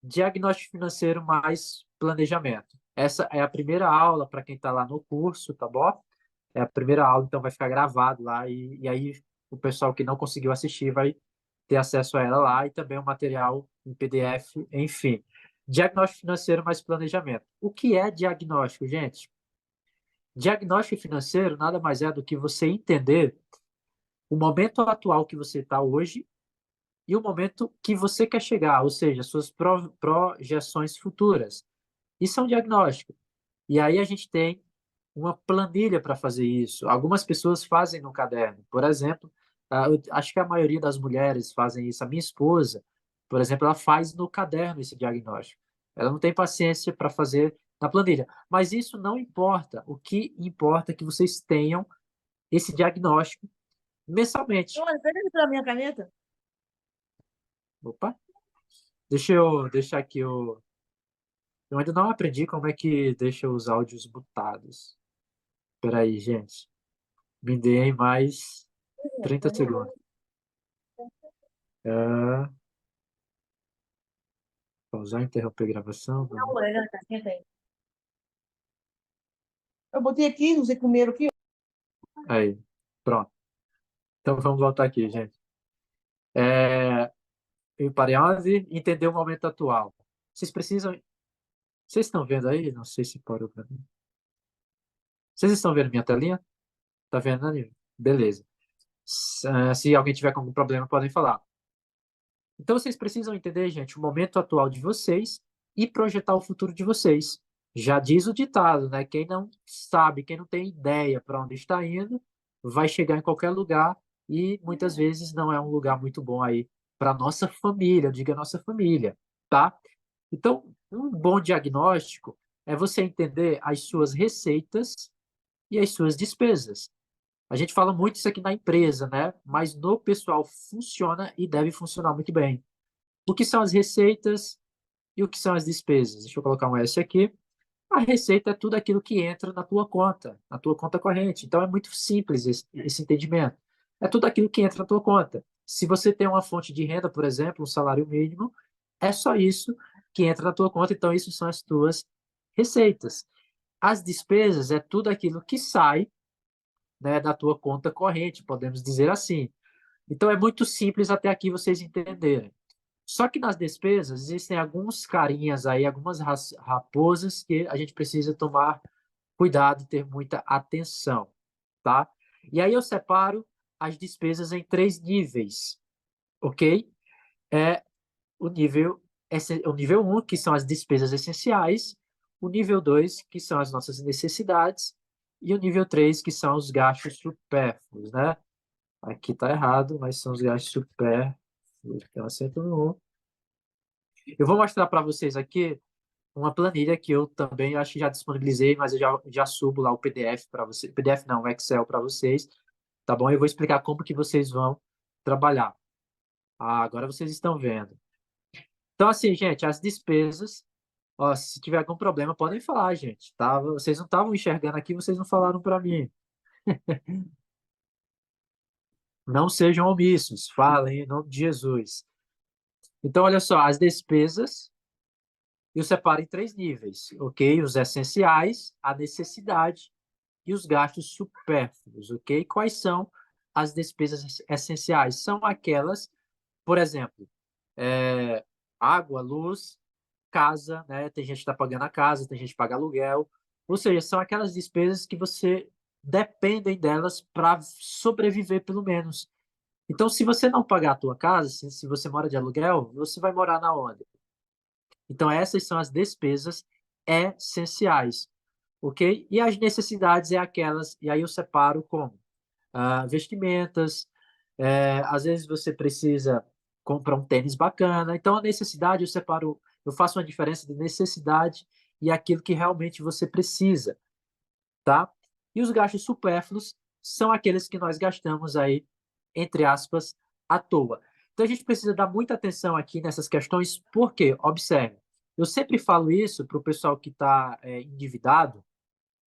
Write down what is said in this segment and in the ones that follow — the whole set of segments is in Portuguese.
diagnóstico financeiro mais planejamento. Essa é a primeira aula para quem está lá no curso, tá bom? É a primeira aula, então vai ficar gravado lá e aí o pessoal que não conseguiu assistir vai ter acesso a ela lá e também o material em PDF, enfim. Diagnóstico financeiro mais planejamento. O que é diagnóstico, gente? Diagnóstico financeiro nada mais é do que você entender o momento atual que você está hoje e o momento que você quer chegar, ou seja, suas projeções futuras. Isso é um diagnóstico. E aí a gente tem uma planilha para fazer isso. Algumas pessoas fazem no caderno. Por exemplo, eu acho que a maioria das mulheres fazem isso. A minha esposa, por exemplo, ela faz no caderno esse diagnóstico. Ela não tem paciência para fazer na planilha. Mas isso não importa. O que importa é que vocês tenham esse diagnóstico mensalmente. Olha, pega para minha caneta. Opa, deixa eu deixar aqui o. Eu ainda não aprendi como é que deixa os áudios mutados. Espera aí, gente. Me deem mais 30 segundos. Ah, pausar, interromper a gravação. Não, olha, senta aí. Eu botei aqui, não sei comeram aqui. Aí, pronto. Então vamos voltar aqui, gente. É, em parênese, entender o momento atual. Vocês precisam. Vocês estão vendo aí? Não sei se parou para mim. Vocês estão vendo minha telinha? Tá vendo, né? Beleza. Se alguém tiver com algum problema, podem falar. Então vocês precisam entender, gente, o momento atual de vocês e projetar o futuro de vocês. Já diz o ditado, né? Quem não sabe, quem não tem ideia para onde está indo, vai chegar em qualquer lugar e muitas vezes não é um lugar muito bom aí para nossa família, diga nossa família, tá? Então, um bom diagnóstico é você entender as suas receitas e as suas despesas. A gente fala muito isso aqui na empresa, né? Mas no pessoal funciona e deve funcionar muito bem. O que são as receitas e o que são as despesas? Deixa eu colocar um S aqui. A receita é tudo aquilo que entra na tua conta corrente. Então é muito simples esse entendimento. É tudo aquilo que entra na tua conta. Se você tem uma fonte de renda, por exemplo, um salário mínimo, é só isso que entra na tua conta. Então, isso são as tuas receitas. As despesas é tudo aquilo que sai, né, da tua conta corrente, podemos dizer assim. Então, é muito simples até aqui vocês entenderem. Só que nas despesas existem alguns carinhas aí, algumas raposas que a gente precisa tomar cuidado e ter muita atenção, tá? E aí eu separo as despesas em três níveis, ok? É o nível um, que são as despesas essenciais, o nível 2, que são as nossas necessidades, e o nível 3, que são os gastos supérfluos, né? Aqui tá errado, mas são os gastos supérfluos. Então, acento no 1. Eu vou mostrar para vocês aqui uma planilha que eu também acho que já disponibilizei, mas eu já subo lá o PDF para vocês. PDF não, o Excel para vocês, tá bom? Eu vou explicar como que vocês vão trabalhar. Ah, agora vocês estão vendo. Então, assim, gente, as despesas, ó, se tiver algum problema, podem falar, gente, tá? Vocês não estavam enxergando aqui, vocês não falaram para mim. Não sejam omissos, falem em nome de Jesus. Então, olha só, as despesas eu separo em três níveis, ok? Os essenciais, a necessidade e os gastos supérfluos, ok? Quais são as despesas essenciais? São aquelas, por exemplo, água, luz, casa, né? Tem gente que está pagando a casa, tem gente que paga aluguel, ou seja, são aquelas despesas que você dependem delas para sobreviver, pelo menos. Então, se você não pagar a tua casa, se você mora de aluguel, você vai morar na onde? Então, essas são as despesas essenciais, ok? E as necessidades é aquelas, e aí eu separo como vestimentas, às vezes você precisa comprar um tênis bacana, então a necessidade eu separo, eu faço uma diferença de necessidade e aquilo que realmente você precisa, tá? E os gastos supérfluos são aqueles que nós gastamos aí, entre aspas, à toa. Então a gente precisa dar muita atenção aqui nessas questões, porque, observe, eu sempre falo isso para o pessoal que está endividado,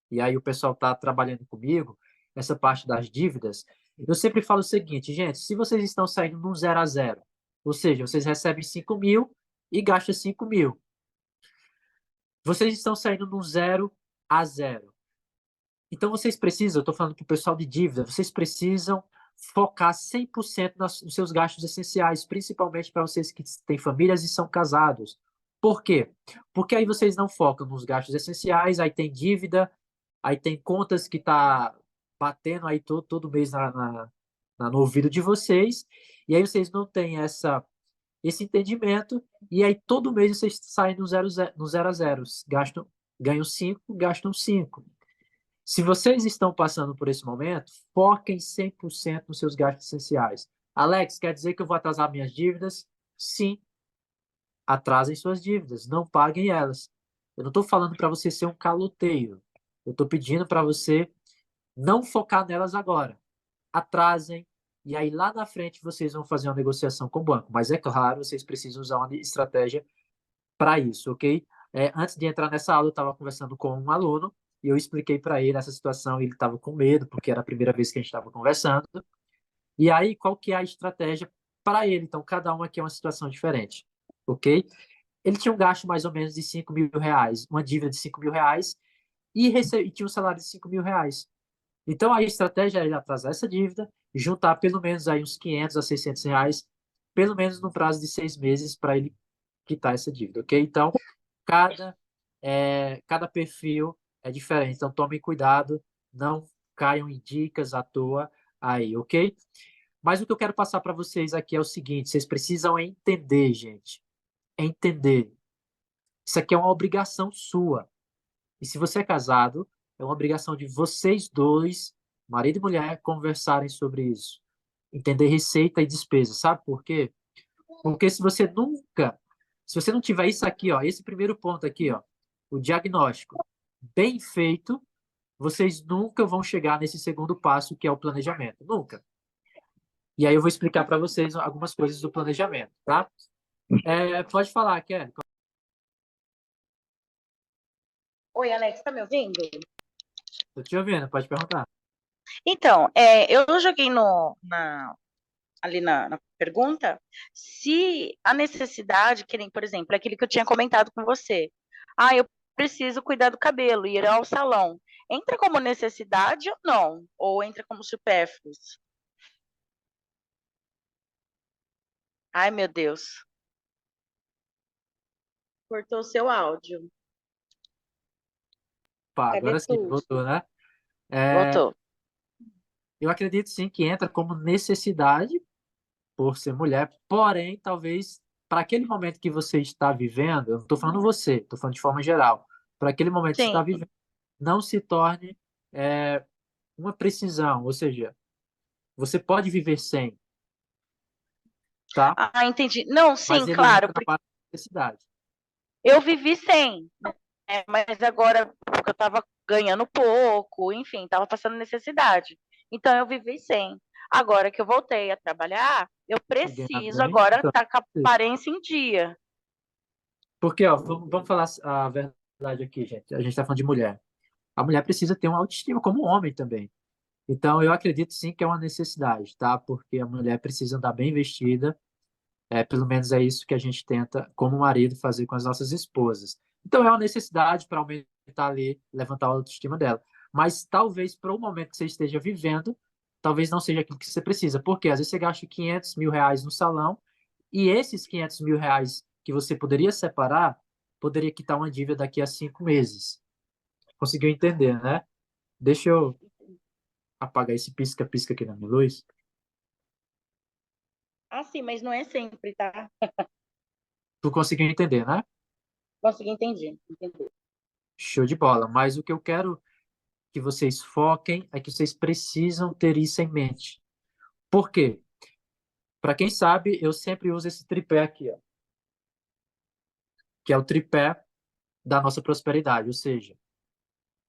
e aí o pessoal está trabalhando comigo, essa parte das dívidas, eu sempre falo o seguinte, gente, se vocês estão saindo num 0 a 0, ou seja, vocês recebem 5 mil e gasta 5 mil. Vocês estão saindo de um 0 a 0. Então, vocês precisam, eu estou falando para o pessoal de dívida, vocês precisam focar 100% nos seus gastos essenciais, principalmente para vocês que têm famílias e são casados. Por quê? Porque aí vocês não focam nos gastos essenciais, aí tem dívida, aí tem contas que tá batendo aí todo mês no ouvido de vocês, e aí vocês não têm esse entendimento, e aí todo mês vocês saem no 0 a 0, ganham 5, gastam 5. Se vocês estão passando por esse momento, foquem 100% nos seus gastos essenciais. Alex, quer dizer que eu vou atrasar minhas dívidas? Sim, atrasem suas dívidas, não paguem elas. Eu não estou falando para você ser um caloteiro. Eu estou pedindo para você não focar nelas agora. Atrasem, e aí lá na frente vocês vão fazer uma negociação com o banco. Mas é claro, vocês precisam usar uma estratégia para isso, ok? Antes de entrar nessa aula, eu estava conversando com um aluno e eu expliquei para ele essa situação. E ele estava com medo, porque era a primeira vez que a gente estava conversando. E aí, qual que é a estratégia para ele? Então, cada um aqui é uma situação diferente, ok? Ele tinha um gasto mais ou menos de 5 mil reais, uma dívida de 5 mil reais, e tinha um salário de 5 mil reais. Então, a estratégia é atrasar essa dívida, juntar pelo menos aí uns 500 a 600 reais, pelo menos no prazo de 6 meses, para ele quitar essa dívida, ok? Então, cada, cada perfil é diferente. Então, tomem cuidado, não caiam em dicas à toa aí, ok? Mas o que eu quero passar para vocês aqui é o seguinte: vocês precisam entender, gente. Entender. Isso aqui é uma obrigação sua. E se você é casado, é uma obrigação de vocês dois, marido e mulher, conversarem sobre isso. Entender receita e despesa. Sabe por quê? Porque se você não tiver isso aqui, ó, esse primeiro ponto aqui, ó, o diagnóstico bem feito, vocês nunca vão chegar nesse segundo passo, que é o planejamento. Nunca. E aí eu vou explicar para vocês algumas coisas do planejamento, tá? Pode falar, Kelly. Oi, Alex, tá me ouvindo? Tô te ouvindo, pode perguntar. Então, eu joguei ali na pergunta se a necessidade, que nem, por exemplo, aquele que eu tinha comentado com você. Ah, eu preciso cuidar do cabelo, ir ao salão. Entra como necessidade ou não? Ou entra como supérfluos? Ai, meu Deus. Cortou o seu áudio. Pá, Cadê agora sim, tu? voltou, né? É, Voltou. eu acredito sim que entra como necessidade por ser mulher, porém, talvez para aquele momento que você está vivendo, eu não estou falando você, estou falando de forma geral, para aquele momento que você está Sim. vivendo, não se torne uma precisão, ou seja, você pode viver sem, tá? Ah, entendi. Não, Mas sim, ele claro, entra na porque parte da necessidade. eu vivi sem. Mas agora, porque eu estava ganhando pouco, enfim, estava passando necessidade. Então, eu vivi sem. Agora que eu voltei a trabalhar, eu E ganhar preciso bem, agora então, estar com a aparência em dia. porque, ó, vamos falar a verdade aqui, gente. A gente está falando de mulher. A mulher precisa ter uma autoestima como o homem também. Então, eu acredito sim que é uma necessidade, tá? Porque a mulher precisa andar bem vestida. Pelo menos é isso que a gente tenta, como marido, fazer com as nossas esposas. Então, é uma necessidade para aumentar ali, levantar a autoestima dela. Mas talvez para o momento que você esteja vivendo, talvez não seja aquilo que você precisa. Porque às vezes você gasta 500 mil reais no salão e esses 500 mil reais que você poderia separar, poderia quitar uma dívida daqui a 5 meses. Conseguiu entender, né? Deixa eu apagar esse pisca-pisca aqui na minha luz. Ah, sim, mas não é sempre, tá? Tu conseguiu entender, né? Consegui entender. Entendi. Show de bola. Mas o que eu quero que vocês foquem é que vocês precisam ter isso em mente. Por quê? Para quem sabe, eu sempre uso esse tripé aqui, ó, que é o tripé da nossa prosperidade. Ou seja,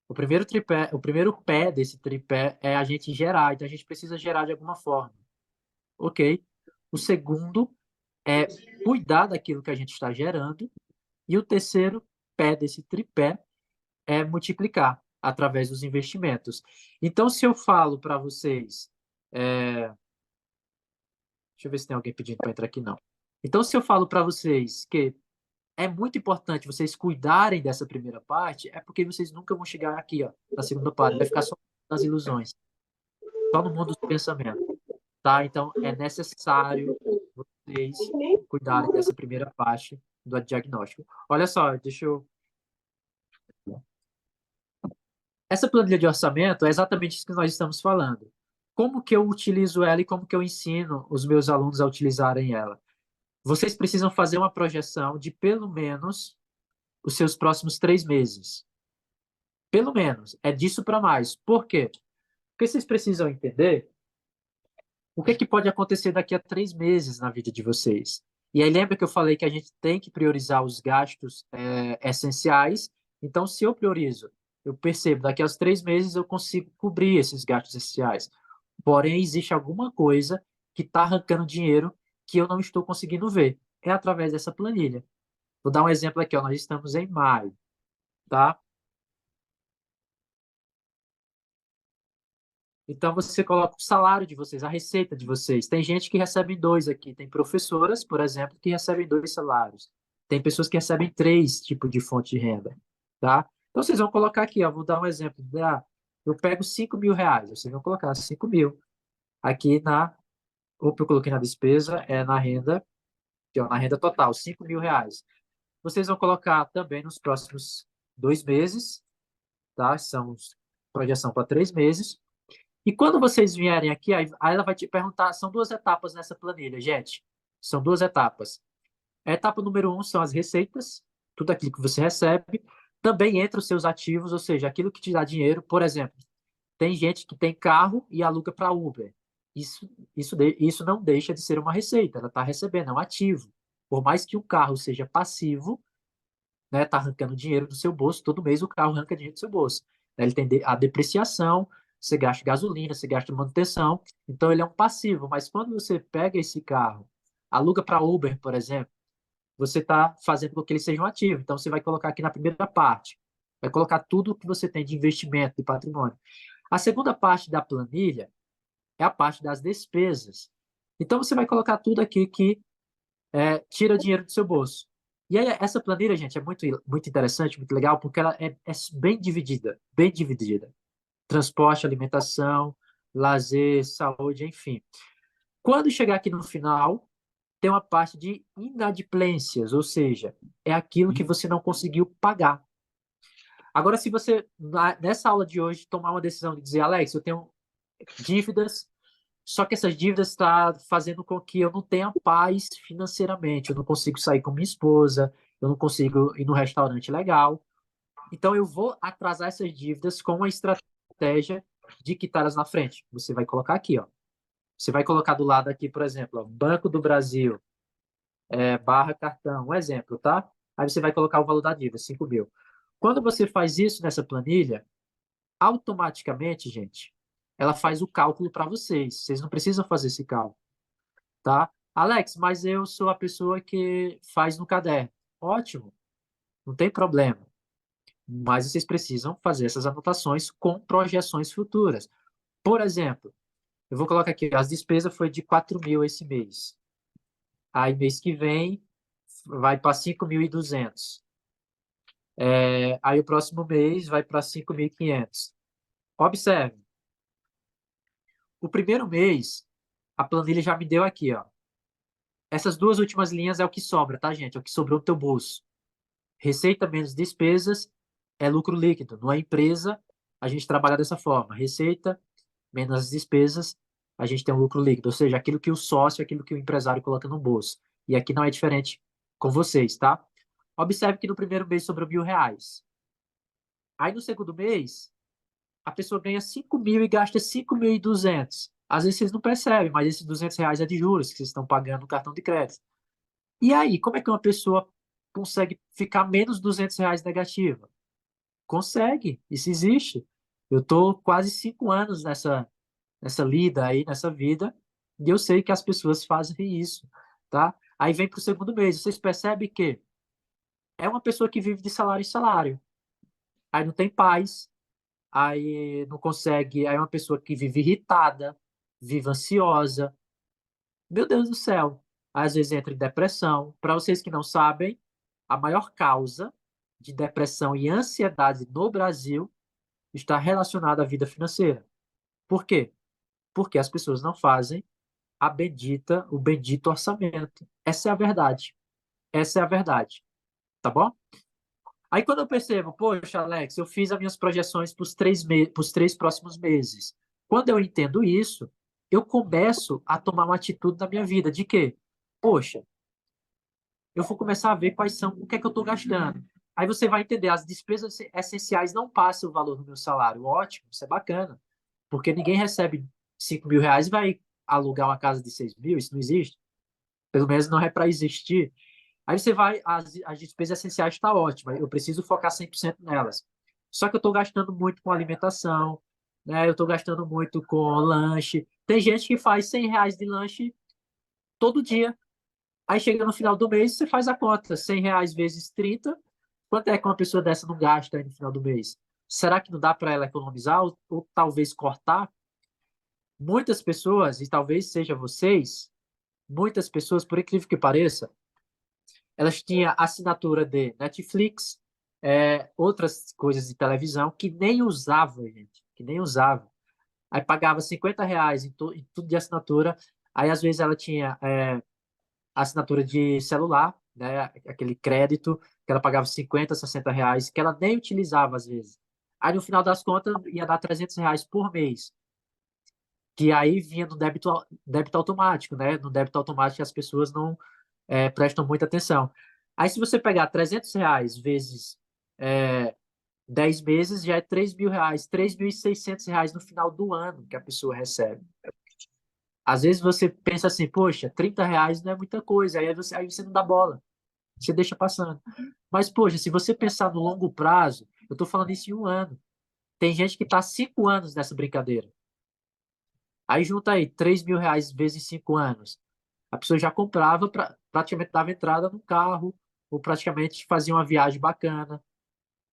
o primeiro tripé, o primeiro pé desse tripé é a gente gerar. Então a gente precisa gerar de alguma forma. Ok? O segundo é cuidar daquilo que a gente está gerando. E o terceiro pé desse tripé é multiplicar através dos investimentos. Então, se eu falo para vocês, deixa eu ver se tem alguém pedindo para entrar aqui, não. Então, se eu falo para vocês que é muito importante vocês cuidarem dessa primeira parte, é porque vocês nunca vão chegar aqui, ó, na segunda parte, vai ficar só nas ilusões, só no mundo dos pensamentos, tá? Então, é necessário vocês cuidarem dessa primeira parte do diagnóstico. Olha só, deixa eu... Essa planilha de orçamento é exatamente isso que nós estamos falando. Como que eu utilizo ela e como que eu ensino os meus alunos a utilizarem ela? Vocês precisam fazer uma projeção de pelo menos os seus próximos 3 meses. Pelo menos. É disso para mais. Por quê? Porque vocês precisam entender o que, que pode acontecer daqui a 3 meses na vida de vocês. E aí lembra que eu falei que a gente tem que priorizar os gastos essenciais. Então, se eu priorizo, eu percebo, daqui a 3 meses eu consigo cobrir esses gastos essenciais. Porém, existe alguma coisa que está arrancando dinheiro que eu não estou conseguindo ver. É através dessa planilha. Vou dar um exemplo aqui, ó. Nós estamos em maio, tá? Então, você coloca o salário de vocês, a receita de vocês. Tem gente que recebe dois aqui. Tem professoras, por exemplo, que recebem 2 salários. Tem pessoas que recebem 3 tipos de fonte de renda, tá? Então, vocês vão colocar aqui, ó. Vou dar um exemplo. Eu pego 5.000 reais. Vocês vão colocar 5.000 aqui na... Opa, eu coloquei na despesa, na renda, que é na renda total, 5.000 reais. Vocês vão colocar também nos próximos 2 meses, tá? São projeção para 3 meses. E quando vocês vierem aqui, aí ela vai te perguntar, são 2 etapas nessa planilha, gente. São 2 etapas. A etapa número 1 são as receitas, tudo aquilo que você recebe. Também entra os seus ativos, ou seja, aquilo que te dá dinheiro. Por exemplo, tem gente que tem carro e aluga para Uber. Isso não deixa de ser uma receita, ela está recebendo, é um ativo. Por mais que o carro seja passivo, né, tá arrancando dinheiro do seu bolso, todo mês o carro arranca dinheiro do seu bolso. Ele tem a depreciação, você gasta gasolina, você gasta manutenção, então ele é um passivo, mas quando você pega esse carro, aluga para Uber, por exemplo, você está fazendo com que ele seja um ativo, então você vai colocar aqui na primeira parte, vai colocar tudo que você tem de investimento, de patrimônio. A segunda parte da planilha é a parte das despesas. Então você vai colocar tudo aqui que tira dinheiro do seu bolso. E aí, essa planilha, gente, é muito, muito interessante, muito legal, porque ela é bem dividida, bem dividida. Transporte, alimentação, lazer, saúde, enfim. Quando chegar aqui no final, tem uma parte de inadimplências, ou seja, é aquilo que você não conseguiu pagar. Agora, se você, nessa aula de hoje, tomar uma decisão de dizer, Alex, eu tenho dívidas, só que essas dívidas estão fazendo com que eu não tenha paz financeiramente. Eu não consigo sair com minha esposa, eu não consigo ir no restaurante legal. Então, eu vou atrasar essas dívidas com uma estratégia de quitá-las na frente. Você vai colocar aqui, ó. Você vai colocar do lado aqui, por exemplo, ó, Banco do Brasil, barra cartão, um exemplo, tá? Aí você vai colocar o valor da dívida, 5.000. Quando você faz isso nessa planilha, automaticamente, gente, ela faz o cálculo para vocês. Vocês não precisam fazer esse cálculo, tá? Alex, mas eu sou a pessoa que faz no caderno. Ótimo, não tem problema. Mas vocês precisam fazer essas anotações com projeções futuras. Por exemplo, eu vou colocar aqui, as despesas foi de 4.000 esse mês. Aí, mês que vem, vai para 5.200. Aí, o próximo mês, vai para 5.500. Observe, o primeiro mês, a planilha já me deu aqui, ó. Essas duas últimas linhas é o que sobra, tá, gente? É o que sobrou no teu bolso. Receita menos despesas é lucro líquido. Numa empresa, a gente trabalha dessa forma. Receita menos as despesas, a gente tem um lucro líquido. Ou seja, aquilo que o sócio, aquilo que o empresário coloca no bolso. E aqui não é diferente com vocês, tá? Observe que no primeiro mês sobrou 1.000 reais. Aí no segundo mês, a pessoa ganha 5.000 e gasta 5.200. Às vezes vocês não percebem, mas esses 200 reais é de juros que vocês estão pagando no cartão de crédito. E aí, como é que uma pessoa consegue ficar menos 200 reais negativa? Consegue, isso existe. Eu estou quase 5 anos nessa lida aí, nessa vida, e eu sei que as pessoas fazem isso, tá? Aí vem para o segundo mês, vocês percebem que é uma pessoa que vive de salário em salário, aí não tem paz, aí não consegue, aí é uma pessoa que vive irritada, vive ansiosa, meu Deus do céu, às vezes entra em depressão. Para vocês que não sabem, a maior causa de depressão e ansiedade no Brasil está relacionada à vida financeira. Por quê? Porque as pessoas não fazem o bendito orçamento. Essa é a verdade. Essa é a verdade. Tá bom? Aí quando eu percebo, poxa, Alex, eu fiz as minhas projeções para os 3 próximos meses. Quando eu entendo isso, eu começo a tomar uma atitude na minha vida de que, poxa, eu vou começar a ver quais são, o que é que eu estou gastando. Aí você vai entender, as despesas essenciais não passam o valor do meu salário. Ótimo, isso é bacana. Porque ninguém recebe 5 mil reais e vai alugar uma casa de 6 mil, isso não existe. Pelo menos não é para existir. Aí você vai, as despesas essenciais estão ótimas, eu preciso focar 100% nelas. Só que eu estou gastando muito com alimentação, né? Eu estou gastando muito com lanche. Tem gente que faz 100 reais de lanche todo dia. Aí chega no final do mês, você faz a conta, 100 reais vezes 30. Quanto é que uma pessoa dessa não gasta aí no final do mês? Será que não dá para ela economizar ou talvez cortar? Muitas pessoas, e talvez seja vocês, muitas pessoas, por incrível que pareça, elas tinham assinatura de Netflix, outras coisas de televisão que nem usava, gente, que nem usava. Aí pagava 50 reais em tudo de assinatura. Aí às vezes ela tinha assinatura de celular, né, aquele crédito que ela pagava 50, 60 reais, que ela nem utilizava às vezes. Aí no final das contas ia dar 300 reais por mês, que aí vinha no débito automático, né? No débito automático as pessoas não prestam muita atenção. Aí, se você pegar 300 reais vezes é, 10 meses, já é 3 mil reais, 3.600 reais no final do ano que a pessoa recebe. Às vezes você pensa assim, poxa, 30 reais não é muita coisa, aí você não dá bola, você deixa passando. Mas, poxa, se você pensar no longo prazo, eu estou falando isso em um ano. Tem gente que está 5 anos nessa brincadeira. Aí junta aí 3 mil reais vezes 5 anos. A pessoa já comprava, praticamente dava entrada no carro, ou praticamente fazia uma viagem bacana.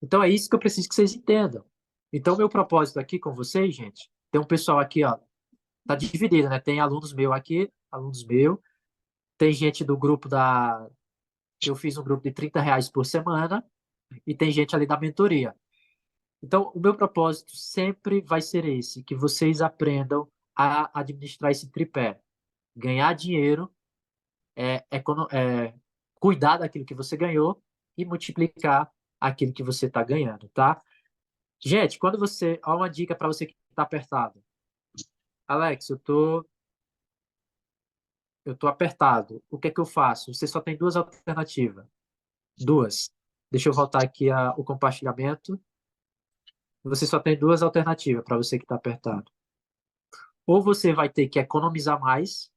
Então é isso que eu preciso que vocês entendam. Então, meu propósito aqui com vocês, gente, tem um pessoal aqui, ó, tá dividido, né? Tem alunos meus aqui, alunos meus, tem gente do grupo que eu fiz um grupo de 30 reais por semana, e tem gente ali da mentoria. Então, o meu propósito sempre vai ser esse, que vocês aprendam a administrar esse tripé. Ganhar dinheiro, cuidar daquilo que você ganhou e multiplicar aquilo que você está ganhando, tá? Gente, quando você. Ó, uma dica para você que está apertado. Alex, eu tô apertado. O que é que eu faço? Você só tem duas alternativas. Duas. Deixa eu voltar aqui o compartilhamento. Você só tem duas alternativas para você que está apertado. Ou você vai ter que economizar mais,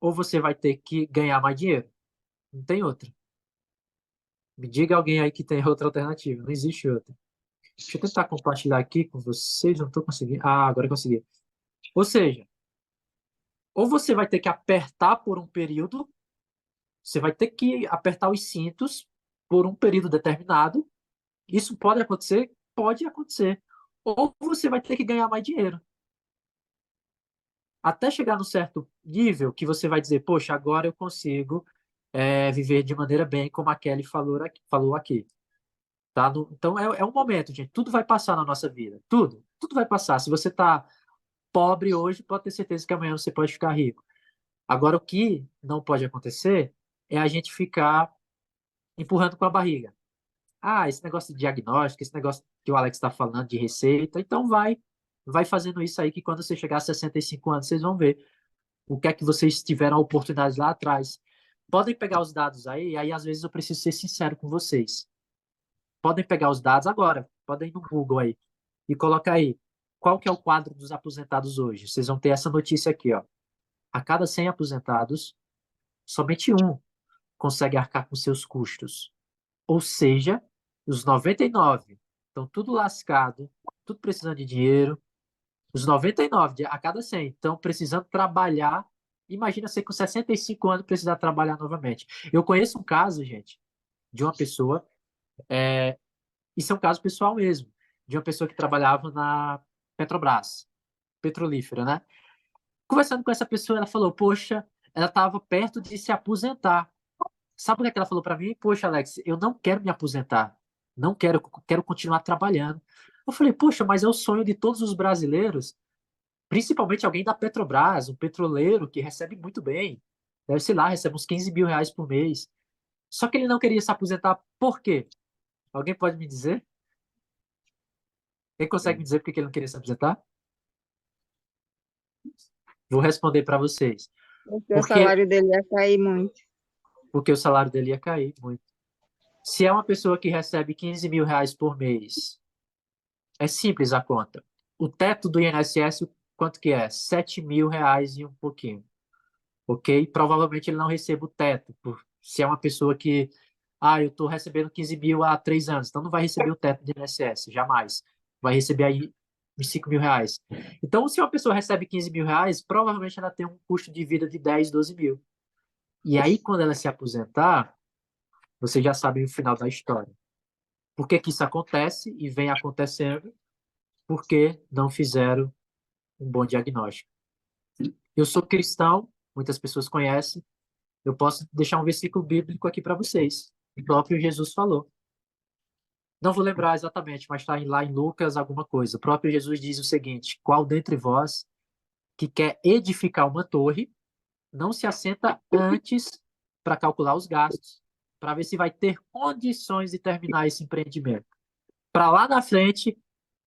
ou você vai ter que ganhar mais dinheiro. Não tem outra. Me diga alguém aí que tem outra alternativa. Não existe outra. Deixa eu tentar compartilhar aqui com vocês. Não estou conseguindo. Ah, agora eu consegui. Ou seja, ou você vai ter que apertar por um período, você vai ter que apertar os cintos por um período determinado. Isso pode acontecer? Pode acontecer. Ou você vai ter que ganhar mais dinheiro. Até chegar no certo nível que você vai dizer, poxa, agora eu consigo viver de maneira bem, como a Kelly falou aqui. Tá? Então é um momento, gente. Tudo vai passar na nossa vida. Tudo vai passar. Se você está pobre hoje, pode ter certeza que amanhã você pode ficar rico. Agora, o que não pode acontecer é a gente ficar empurrando com a barriga. Ah, esse negócio de diagnóstico, esse negócio que o Alex está falando de receita, então vai fazendo isso aí que quando você chegar a 65 anos, vocês vão ver o que é que vocês tiveram a oportunidade lá atrás. Podem pegar os dados aí, e aí às vezes eu preciso ser sincero com vocês. Podem pegar os dados agora, podem ir no Google aí e colocar aí qual que é o quadro dos aposentados hoje. Vocês vão ter essa notícia aqui, ó. A cada 100 aposentados, somente um consegue arcar com seus custos. Ou seja, os 99 estão tudo lascado, tudo precisando de dinheiro. Os 99 a cada 100 estão precisando trabalhar. Imagina você com 65 anos precisar trabalhar novamente. Eu conheço um caso, gente, de uma pessoa, isso é um caso pessoal mesmo, de uma pessoa que trabalhava na Petrobras, petrolífera, né? Conversando com essa pessoa, ela falou, poxa, ela estava perto de se aposentar. Sabe o que é que ela falou para mim? Poxa, Alex, eu não quero me aposentar. Não quero, quero continuar trabalhando. Eu falei, poxa, mas é o sonho de todos os brasileiros, principalmente alguém da Petrobras, um petroleiro que recebe muito bem. Deve, sei lá, recebe uns 15 mil reais por mês. Só que ele não queria se aposentar por quê? Alguém pode me dizer? Quem consegue me dizer por que ele não queria se aposentar? Vou responder para vocês. Porque o Porque, salário dele ia cair muito. porque o salário dele ia cair muito. Se é uma pessoa que recebe 15 mil reais por mês, é simples a conta. O teto do INSS, quanto que é? 7 mil reais e um pouquinho. Ok? Provavelmente ele não recebe o teto. Se é uma pessoa que, eu estou recebendo 15 mil há 3 anos, então não vai receber o teto do INSS, jamais. Vai receber aí uns 5 mil reais. Então, se uma pessoa recebe 15 mil reais, provavelmente ela tem um custo de vida de 10, 12 mil. E aí, quando ela se aposentar, você já sabe o final da história. Por que que isso acontece e vem acontecendo? Porque não fizeram um bom diagnóstico. Eu sou cristão, muitas pessoas conhecem. Eu posso deixar um versículo bíblico aqui para vocês. O próprio Jesus falou. Não vou lembrar exatamente, mas está lá em Lucas alguma coisa. O próprio Jesus diz o seguinte: qual dentre vós que quer edificar uma torre não se assenta antes para calcular os gastos, para ver se vai ter condições de terminar esse empreendimento? Para lá na frente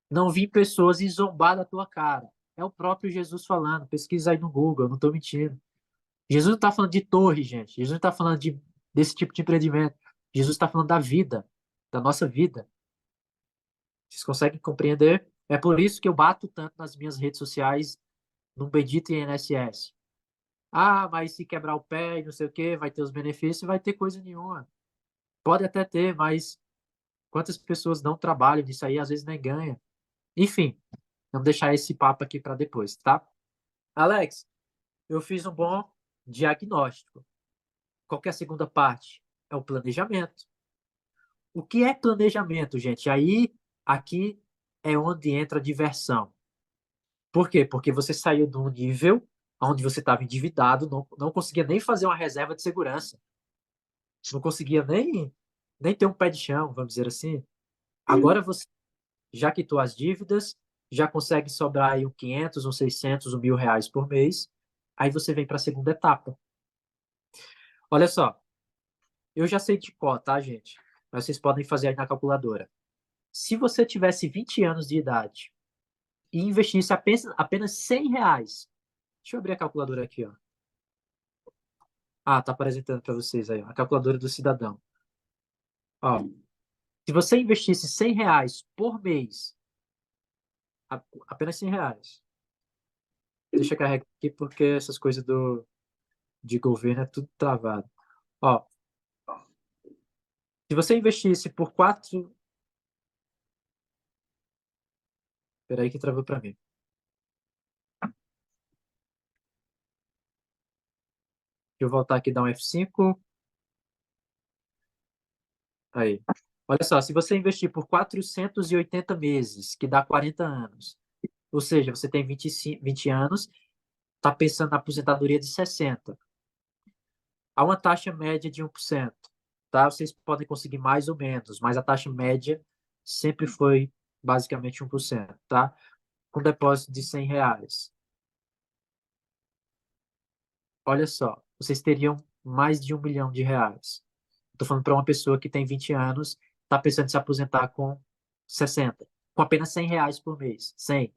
não vir pessoas e zombar da tua cara. É o próprio Jesus falando. Pesquisa aí no Google, eu não estou mentindo. Jesus não está falando de torre, gente. Jesus não está falando desse tipo de empreendimento. Jesus está falando da vida, da nossa vida. Vocês conseguem compreender? É por isso que eu bato tanto nas minhas redes sociais no bendito INSS. Ah, mas se quebrar o pé e não sei o quê, vai ter os benefícios, vai ter coisa nenhuma. Pode até ter, mas quantas pessoas não trabalham disso aí, às vezes nem ganham. Enfim, vamos deixar esse papo aqui para depois, tá? Alex, eu fiz um bom diagnóstico. Qual que é a segunda parte? É o planejamento. O que é planejamento, gente? Aí, aqui é onde entra a diversão. Por quê? Porque você saiu de um nível onde você estava endividado, não conseguia nem fazer uma reserva de segurança, não conseguia nem ter um pé de chão, vamos dizer assim. Agora você já quitou as dívidas, já consegue sobrar aí uns 500, uns 600, uns 1.000 reais por mês. Aí você vem para a segunda etapa. Olha só, eu já sei de qual, tá, gente? Mas vocês podem fazer aí na calculadora. Se você tivesse 20 anos de idade e investisse apenas 100 reais, deixa eu abrir a calculadora aqui, ó. Ah, tá apresentando para vocês aí, ó, a calculadora do cidadão. Ó, se você investisse 100 reais por mês, apenas 100 reais. Deixa eu carregar aqui porque essas coisas de governo é tudo travado. Ó, se você investisse por 4. Peraí que travou para mim. Deixa eu voltar aqui e dar um F5. Aí. Olha só, se você investir por 480 meses, que dá 40 anos, ou seja, você tem 20 anos, está pensando na aposentadoria de 60. Há uma taxa média de 1%. Tá? Vocês podem conseguir mais ou menos, mas a taxa média sempre foi basicamente 1%, tá? Com depósito de 100 reais. Olha só, vocês teriam mais de 1 milhão de reais. Estou falando para uma pessoa que tem 20 anos, está pensando em se aposentar com 60, com apenas 100 reais por mês. 100.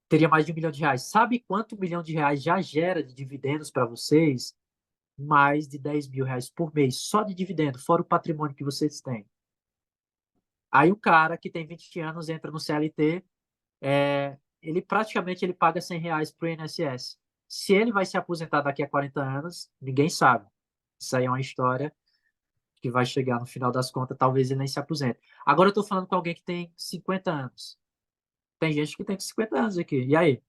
Teria mais de 1 milhão de reais. Sabe quanto 1 milhão de reais já gera de dividendos para vocês? Mais de 10 mil reais por mês, só de dividendo, fora o patrimônio que vocês têm. Aí o cara que tem 20 anos entra no CLT, ele praticamente ele paga 100 reais para o INSS. Se ele vai se aposentar daqui a 40 anos, ninguém sabe. Isso aí é uma história que vai chegar no final das contas, talvez ele nem se aposente. Agora eu estou falando com alguém que tem 50 anos. Tem gente que tem 50 anos aqui. E aí?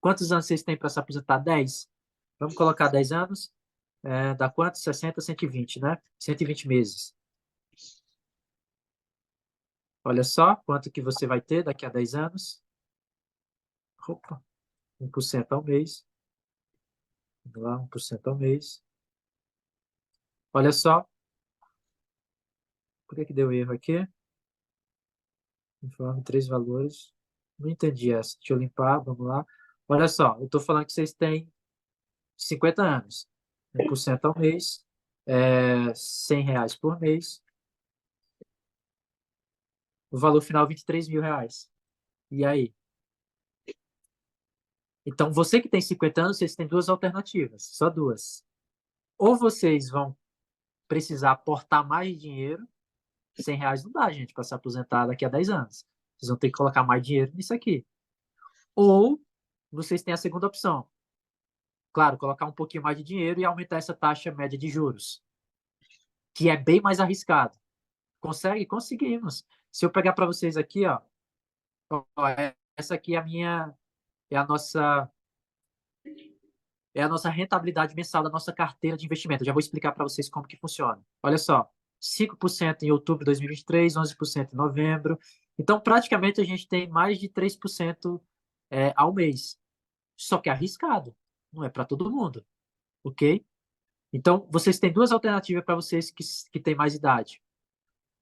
Quantos anos vocês têm para se aposentar? 10? Vamos colocar 10 anos? Dá quanto? 60, 120, né? 120 meses. Olha só quanto que você vai ter daqui a 10 anos. Opa, 1% ao mês. Vamos lá, 1% ao mês. Olha só, por que que deu erro aqui? Informe três valores. Não entendi essa. Deixa eu limpar, vamos lá. Olha só, eu estou falando que vocês têm 50 anos, 1% ao mês, R$ 100 por mês, o valor final R$ 23.000. E aí? Então, você que tem 50 anos, vocês têm duas alternativas, só duas. Ou vocês vão precisar aportar mais dinheiro, R$ 100 não dá, gente, para se aposentar daqui a 10 anos. Vocês vão ter que colocar mais dinheiro nisso aqui. Ou vocês têm a segunda opção. Claro, colocar um pouquinho mais de dinheiro e aumentar essa taxa média de juros, que é bem mais arriscado. Consegue? Conseguimos. Se eu pegar para vocês aqui, essa aqui é a nossa é a nossa rentabilidade mensal da nossa carteira de investimento. Eu já vou explicar para vocês como que funciona. Olha só, 5% em outubro de 2023, 11% em novembro. Então, praticamente, a gente tem mais de 3% ao mês. Só que é arriscado. Não é para todo mundo, ok? Então, vocês têm duas alternativas para vocês que têm mais idade.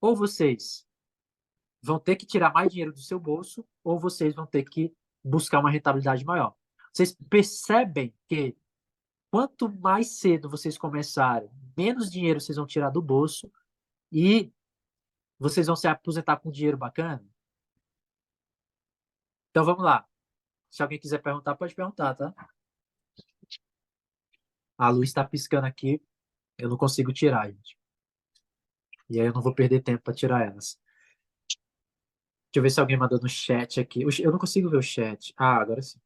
Ou vocês vão ter que tirar mais dinheiro do seu bolso, ou vocês vão ter que buscar uma rentabilidade maior. Vocês percebem que quanto mais cedo vocês começarem, menos dinheiro vocês vão tirar do bolso e vocês vão se aposentar com dinheiro bacana? Então vamos lá. Se alguém quiser perguntar, pode perguntar, tá? A luz está piscando aqui, eu não consigo tirar, gente. E aí eu não vou perder tempo para tirar elas. Deixa eu ver se alguém mandou no chat aqui. Eu não consigo ver o chat. Ah, agora sim.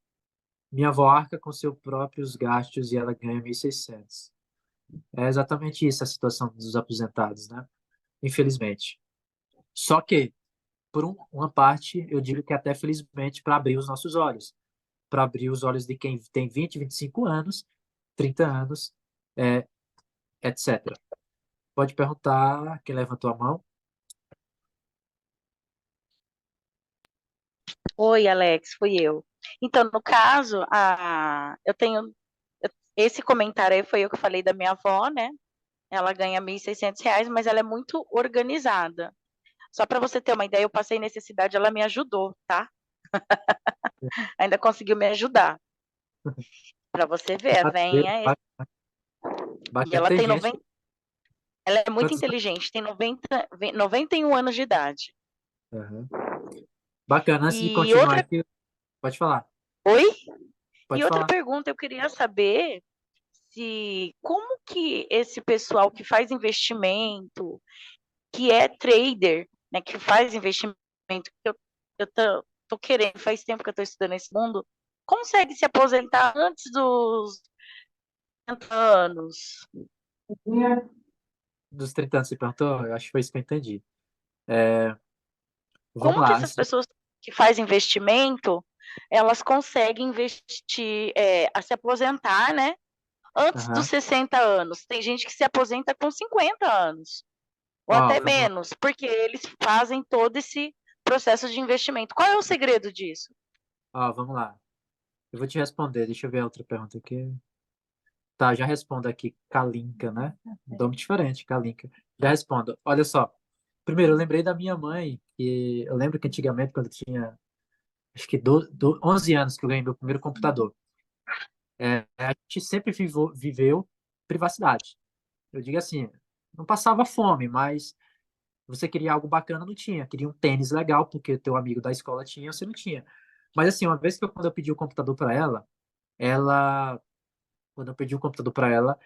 Minha avó arca com seus próprios gastos e ela ganha 1.600. É exatamente isso a situação dos aposentados, né? Infelizmente. Só que, por uma parte, eu digo que até felizmente para abrir os nossos olhos. Para abrir os olhos de quem tem 20, 25 anos, 30 anos, etc. Pode perguntar quem levantou a mão. Oi, Alex, fui eu. Então, no caso, eu tenho esse comentário aí foi eu que falei da minha avó, né? Ela ganha R$ 1.600, mas ela é muito organizada. Só para você ter uma ideia, eu passei necessidade, ela me ajudou, tá? Ainda conseguiu me ajudar. Para você ver, a venha. E Bacana, ela tem tem gente. 90. Ela é muito Quantos anos? inteligente, tem 91 anos de idade. Uhum. Bacana, antes de E continuar outra. aqui, pode falar. Oi? E Pode outra falar. pergunta, eu queria saber se como que esse pessoal que faz investimento, que é trader, né, que faz investimento, que eu tô querendo, faz tempo que eu estou estudando esse mundo, consegue se aposentar antes dos 30 anos? Dos 30 anos, você perguntou? Eu acho que foi isso que eu entendi. Vamos Como que lá. essas pessoas que fazem investimento, elas conseguem investir, a se aposentar, né, antes dos Aham. 60 anos? Tem gente que se aposenta com 50 anos, ou Ó, até vamos lá. menos, porque eles fazem todo esse processo de investimento. Qual é o segredo disso? Ó, vamos lá. Eu vou te responder. Deixa eu ver a outra pergunta aqui. Tá, já respondo aqui. Kalinka, né? Nome diferente, Kalinka. Já respondo. Olha só. Primeiro, eu lembrei da minha mãe, que eu lembro que antigamente, quando eu tinha, acho que 11 anos que eu ganhei meu primeiro computador, a gente sempre viveu privacidade. Eu digo assim, não passava fome, mas você queria algo bacana, não tinha. Queria um tênis legal, porque o teu amigo da escola tinha, você não tinha. Mas assim, uma vez que quando eu pedi o computador para ela, quando eu pedi o computador para ela,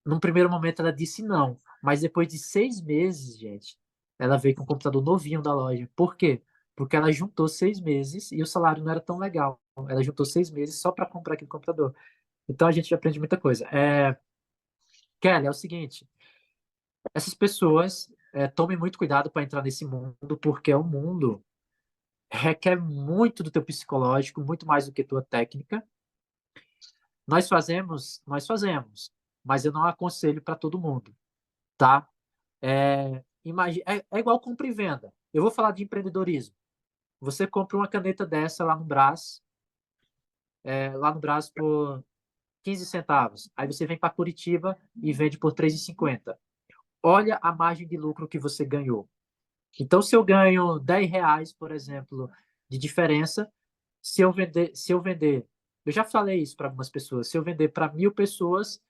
num primeiro momento ela disse não, mas depois de 6 meses, gente, ela veio com um computador novinho da loja. Por quê? Porque ela juntou 6 meses e o salário não era tão legal. Ela juntou 6 meses só para comprar aquele computador. Então a gente aprende muita coisa. Kelly, é o seguinte: essas pessoas tomem muito cuidado para entrar nesse mundo, porque o mundo requer muito do teu psicológico, muito mais do que tua técnica. Nós fazemos, mas eu não aconselho para todo mundo, tá? É igual compra e venda. Eu vou falar de empreendedorismo. Você compra uma caneta dessa lá no Brás por 15 centavos. Aí você vem para Curitiba e vende por 3,50. Olha a margem de lucro que você ganhou. Então, se eu ganho R$ 10, por exemplo, de diferença, se eu vender, eu já falei isso para algumas pessoas, se eu vender para 1.000 pessoas,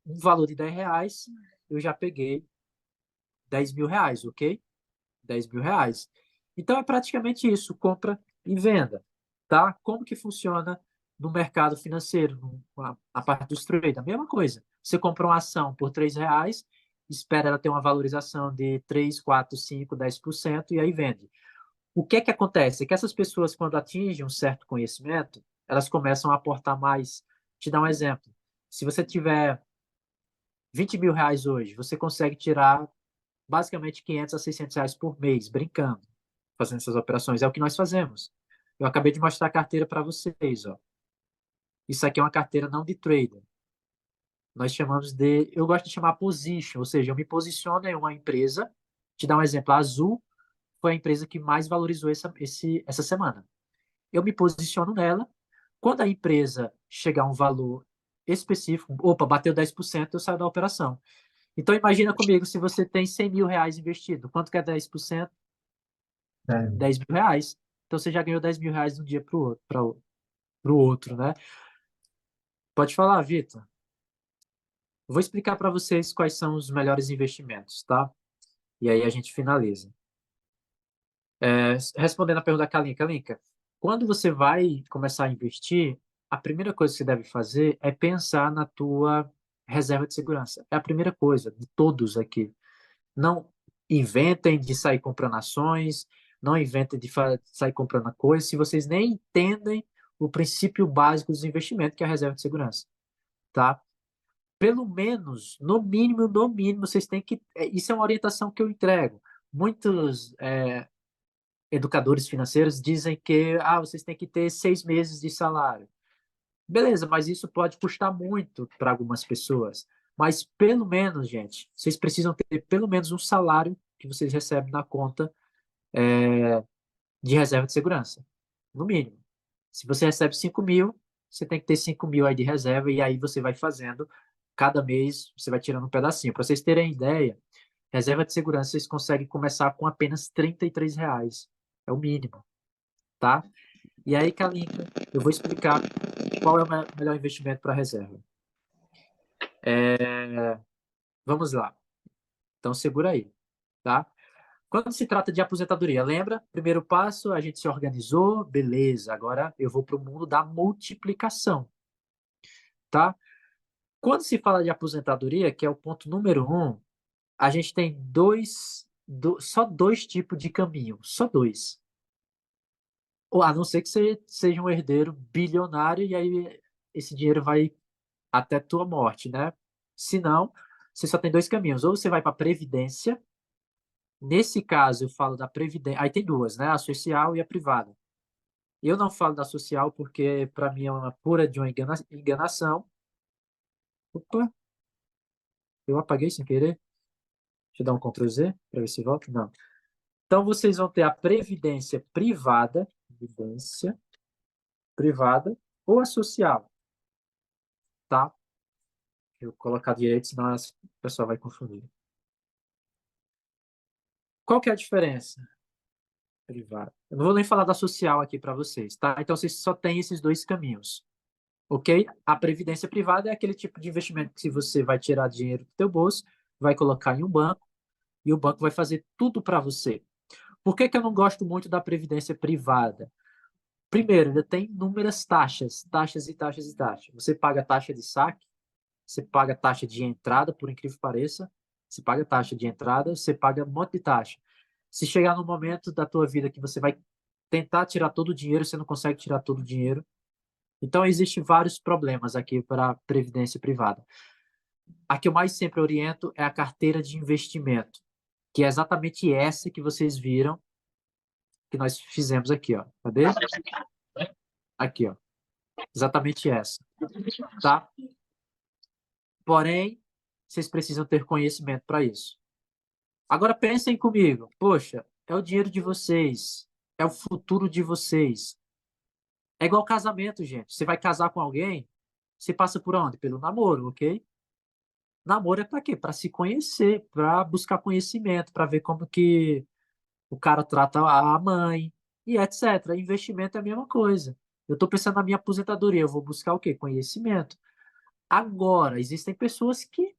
um valor de R$ 10, eu já peguei R$ 10.000, ok? R$ 10.000. Então, é praticamente isso, compra e venda, tá? Como que funciona no mercado financeiro, a parte dos traders? A mesma coisa. Você compra uma ação por R$ 3, espera ela ter uma valorização de 3, 4, 5, 10% e aí vende. O que é que acontece? É que essas pessoas, quando atingem um certo conhecimento, elas começam a aportar mais. Te dar um exemplo. Se você tiver R$ 20.000 hoje, você consegue tirar basicamente R$ 500 a R$ 600 por mês, brincando, fazendo essas operações. É o que nós fazemos. Eu acabei de mostrar a carteira para vocês. Ó. Isso aqui é uma carteira não de trader. Nós chamamos de... Eu gosto de chamar position, ou seja, eu me posiciono em uma empresa. Te dar um exemplo. A Azul foi a empresa que mais valorizou essa semana. Eu me posiciono nela. Quando a empresa chegar a um valor específico, opa, bateu 10%, eu saio da operação. Então, imagina comigo, se você tem R$ 100.000 investido, quanto que é 10%? R$ 10.000. Então, você já ganhou R$ 10.000 de um dia para o outro, né? Pode falar, Vitor. Vou explicar para vocês quais são os melhores investimentos, tá? E aí a gente finaliza. Respondendo a pergunta da Kalinka. Kalinka, quando você vai começar a investir, a primeira coisa que você deve fazer é pensar na tua reserva de segurança. É a primeira coisa de todos aqui. Não inventem de sair comprando ações, não inventem de sair comprando coisas se vocês nem entendem o princípio básico dos investimentos, que é a reserva de segurança, tá? Pelo menos, no mínimo, vocês têm que... Isso é uma orientação que eu entrego. Muitos educadores financeiros dizem que vocês têm que ter 6 meses de salário. Beleza, mas isso pode custar muito para algumas pessoas. Mas pelo menos, gente, vocês precisam ter pelo menos um salário que vocês recebem na conta de reserva de segurança. No mínimo. Se você recebe 5.000, você tem que ter 5.000 aí de reserva e aí você vai fazendo. Cada mês você vai tirando um pedacinho. Para vocês terem ideia, reserva de segurança vocês conseguem começar com apenas R$ 33. É o mínimo, tá? E aí, Kalinka, eu vou explicar qual é o melhor investimento para reserva. Vamos lá. Então, segura aí, tá? Quando se trata de aposentadoria, lembra? Primeiro passo, a gente se organizou, beleza. Agora eu vou para o mundo da multiplicação, tá? Quando se fala de aposentadoria, que é o ponto número 1, a gente tem só dois tipos de caminho, só dois. Ou, a não ser que você seja um herdeiro bilionário e aí esse dinheiro vai até tua morte, né? Se não, você só tem dois caminhos. Ou você vai para a Previdência. Nesse caso, eu falo da Previdência. Aí tem duas, né? A social e a privada. Eu não falo da social porque, para mim, é uma pura de uma enganação. Opa, eu apaguei sem querer. Deixa eu dar um Ctrl Z para ver se volta. Não. Então, vocês vão ter a previdência privada ou a social, tá? Eu vou colocar direito, senão o pessoal vai confundir. Qual que é a diferença? Privada. Eu não vou nem falar da social aqui para vocês, tá? Então, vocês só têm esses dois caminhos, ok? A previdência privada é aquele tipo de investimento que se você vai tirar dinheiro do teu bolso, vai colocar em um banco e o banco vai fazer tudo para você. Por que que eu não gosto muito da previdência privada? Primeiro, ainda tem inúmeras taxas, taxas e taxas e taxas. Você paga taxa de saque, você paga taxa de entrada, por incrível que pareça, você paga taxa de entrada, você paga um monte de taxa. Se chegar no momento da tua vida que você vai tentar tirar todo o dinheiro, você não consegue tirar todo o dinheiro. Então, existem vários problemas aqui para a previdência privada. A que eu mais sempre oriento é a carteira de investimento, que é exatamente essa que vocês viram, que nós fizemos aqui, ó. Cadê? Aqui, ó. Exatamente essa, tá? Porém, vocês precisam ter conhecimento para isso. Agora pensem comigo. Poxa, é o dinheiro de vocês, é o futuro de vocês. É igual casamento, gente. Você vai casar com alguém, Você passa por onde? Pelo namoro, ok? Namoro é para quê? Para se conhecer, para buscar conhecimento, para ver como que o cara trata a mãe e etc. Investimento é a mesma coisa. Eu estou pensando na minha aposentadoria, eu vou buscar o quê? Conhecimento. Agora, existem pessoas que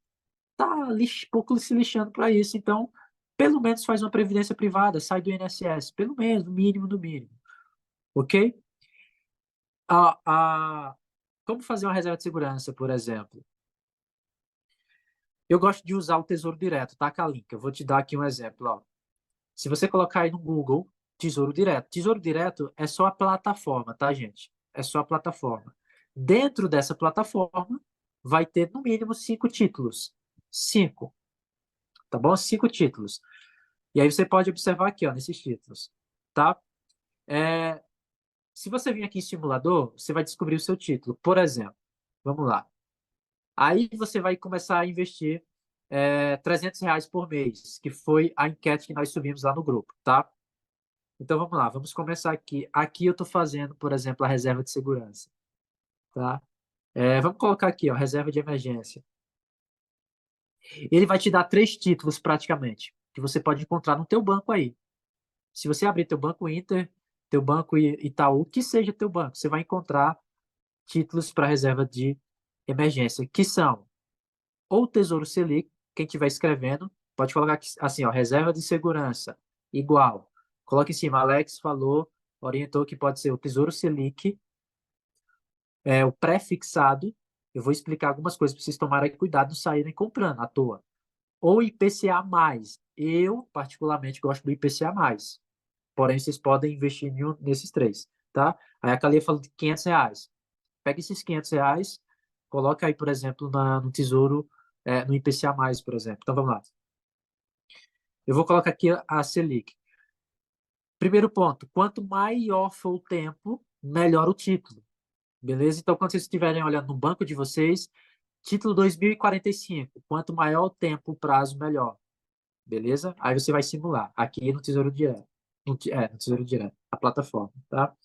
tá pouco se lixando para isso, então, pelo menos faz uma previdência privada, sai do INSS, pelo menos, no mínimo do mínimo, ok? A, a, como fazer uma reserva de segurança, por exemplo? Eu gosto de usar o Tesouro Direto, tá, Kalinka? Eu vou te dar aqui um exemplo, ó. Se você colocar aí no Google, Tesouro Direto. Tesouro Direto é só a plataforma, tá, gente? É só a plataforma. Dentro dessa plataforma, vai ter no mínimo 5 títulos. 5, tá bom? 5 títulos. E aí você pode observar aqui, ó, nesses títulos, tá? Se você vir aqui em simulador, você vai descobrir o seu título. Por exemplo, vamos lá. Aí você vai começar a investir R$ 300 por mês, que foi a enquete que nós subimos lá no grupo, tá? Então vamos lá, vamos começar aqui. Aqui eu estou fazendo, por exemplo, a reserva de segurança, tá? Vamos colocar aqui, ó, reserva de emergência. Ele vai te dar 3 títulos praticamente, que você pode encontrar no teu banco aí. Se você abrir teu banco Inter, teu banco Itaú, que seja teu banco, você vai encontrar títulos para reserva de emergência, que são ou Tesouro Selic, quem estiver escrevendo, pode colocar aqui, assim, ó, reserva de segurança, igual. Coloca em cima, Alex falou, orientou que pode ser o Tesouro Selic, o pré-fixado, eu vou explicar algumas coisas para vocês tomarem cuidado, não saírem comprando à toa. Ou IPCA+. Eu, particularmente, gosto do IPCA+. Porém, vocês podem investir nesses 3, tá? Aí a Calia falou de R$ 500. Pega esses R$ 500, coloca aí, por exemplo, no Tesouro, no IPCA+, por exemplo. Então, vamos lá. Eu vou colocar aqui a Selic. Primeiro ponto, quanto maior for o tempo, melhor o título. Beleza? Então, quando vocês estiverem olhando no banco de vocês, título 2045, quanto maior o tempo, o prazo, melhor. Beleza? Aí você vai simular aqui no Tesouro Direto. No Tesouro Direto, a plataforma, tá?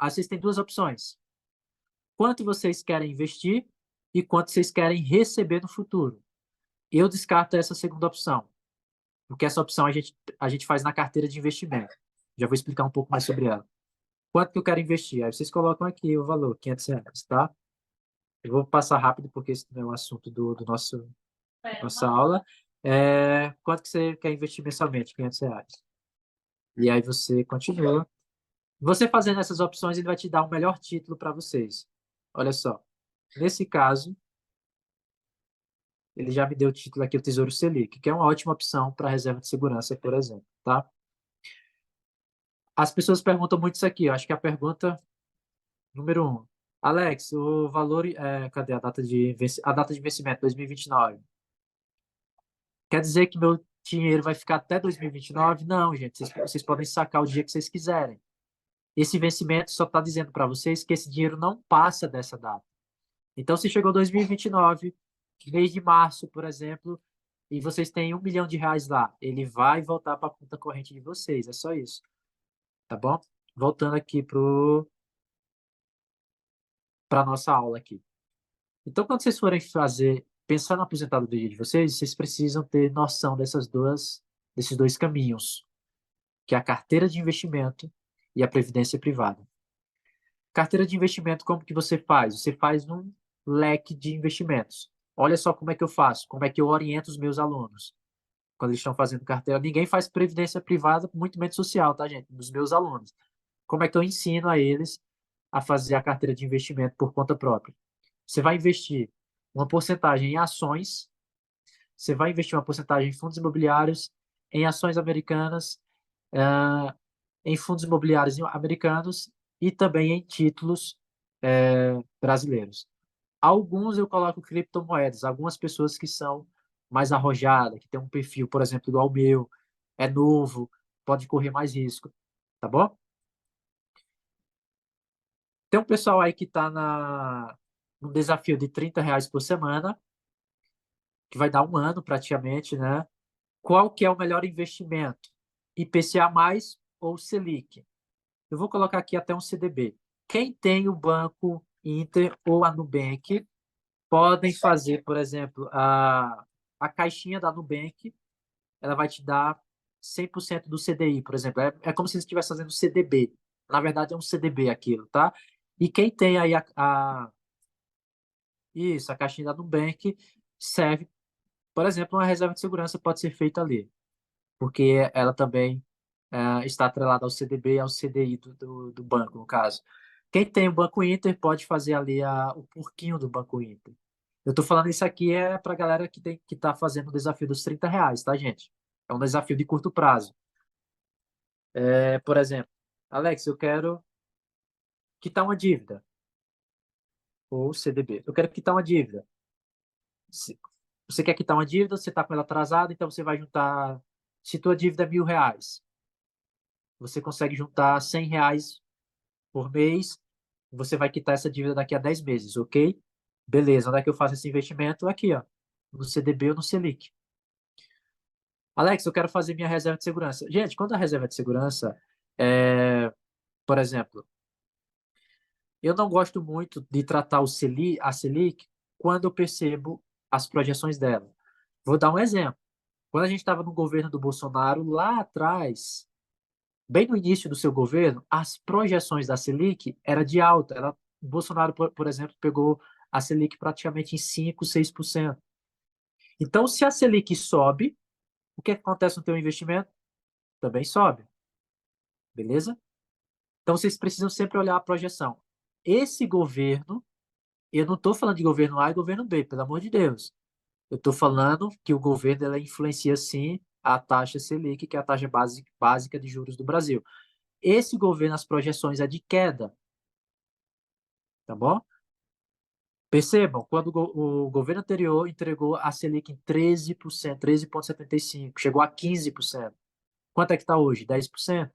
Vocês têm 2 opções. Quanto vocês querem investir e quanto vocês querem receber no futuro. Eu descarto essa segunda opção, porque essa opção a gente faz na carteira de investimento. Já vou explicar um pouco mais sobre ela. Quanto que eu quero investir? Aí vocês colocam aqui o valor, R$ 500, tá? Eu vou passar rápido, porque esse não é o assunto do nossa aula. Quanto que você quer investir mensalmente? R$ 500. E aí você continua. Você fazendo essas opções, ele vai te dar o melhor título para vocês. Olha só. Nesse caso, ele já me deu o título aqui, o Tesouro Selic, que é uma ótima opção para reserva de segurança, por exemplo, tá? As pessoas perguntam muito isso aqui, eu acho que a pergunta número 1. Alex, o valor, cadê a data de vencimento, 2029? Quer dizer que meu dinheiro vai ficar até 2029? Não, gente, vocês podem sacar o dia que vocês quiserem. Esse vencimento só está dizendo para vocês que esse dinheiro não passa dessa data. Então, se chegou 2029, mês de março, por exemplo, e vocês têm R$ 1 milhão lá, ele vai voltar para a conta corrente de vocês, é só isso. Tá bom? Voltando aqui para a nossa aula aqui. Então, quando vocês forem pensar na aposentadoria de vocês, vocês precisam ter noção desses 2 caminhos, que é a carteira de investimento e a previdência privada. Carteira de investimento, como que você faz? Você faz um leque de investimentos. Olha só como é que eu faço, como é que eu oriento os meus alunos quando eles estão fazendo carteira. Ninguém faz previdência privada, muito menos social, tá, gente? Dos meus alunos. Como é que eu ensino a eles a fazer a carteira de investimento por conta própria? Você vai investir uma porcentagem em ações, você vai investir uma porcentagem em fundos imobiliários, em ações americanas, em fundos imobiliários americanos e também em títulos brasileiros. Alguns eu coloco criptomoedas, algumas pessoas que são mais arrojadas, que tem um perfil, por exemplo, igual o meu, é novo, pode correr mais risco, tá bom? Tem um pessoal aí que está no desafio de R$ 30 por semana, que vai dar um ano praticamente, né? Qual que é o melhor investimento? IPCA+, ou Selic? Eu vou colocar aqui até um CDB. Quem tem o banco Inter ou a Nubank podem fazer, por exemplo, a caixinha da Nubank, ela vai te dar 100% do CDI, por exemplo. É como se você estivesse fazendo CDB. Na verdade, é um CDB aquilo, tá? E quem tem aí isso, a caixinha da Nubank serve, por exemplo, uma reserva de segurança pode ser feita ali, porque ela também está atrelada ao CDB e ao CDI do banco, no caso. Quem tem o Banco Inter pode fazer ali o porquinho do Banco Inter. Eu estou falando isso aqui para a galera que está fazendo o desafio dos R$ 30, tá, gente? É um desafio de curto prazo. Por exemplo, Alex, eu quero quitar uma dívida, ou CDB. Eu quero quitar uma dívida. Você quer quitar uma dívida, você está com ela atrasada, então você vai juntar. Se tua dívida é R$ 1.000, você consegue juntar R$ 100 por mês, você vai quitar essa dívida daqui a 10 meses, ok? Beleza, onde é que eu faço esse investimento? Aqui, ó, no CDB ou no Selic. Alex, eu quero fazer minha reserva de segurança. Gente, quando a reserva de segurança, por exemplo, eu não gosto muito de tratar a Selic quando eu percebo as projeções dela. Vou dar um exemplo. Quando a gente estava no governo do Bolsonaro, lá atrás, bem no início do seu governo, as projeções da Selic era de alta. O Bolsonaro, por exemplo, pegou a Selic praticamente em 5, 6%. Então, se a Selic sobe, o que acontece no teu investimento? Também sobe. Beleza? Então, vocês precisam sempre olhar a projeção. Esse governo, eu não estou falando de governo A e governo B, pelo amor de Deus. Eu estou falando que o governo ela influencia, sim, a taxa Selic, que é a taxa básica de juros do Brasil. Esse governo, as projeções é de queda, tá bom? Percebam, quando o governo anterior entregou a Selic em 13%, 13,75%, chegou a 15%. Quanto é que está hoje? 10%?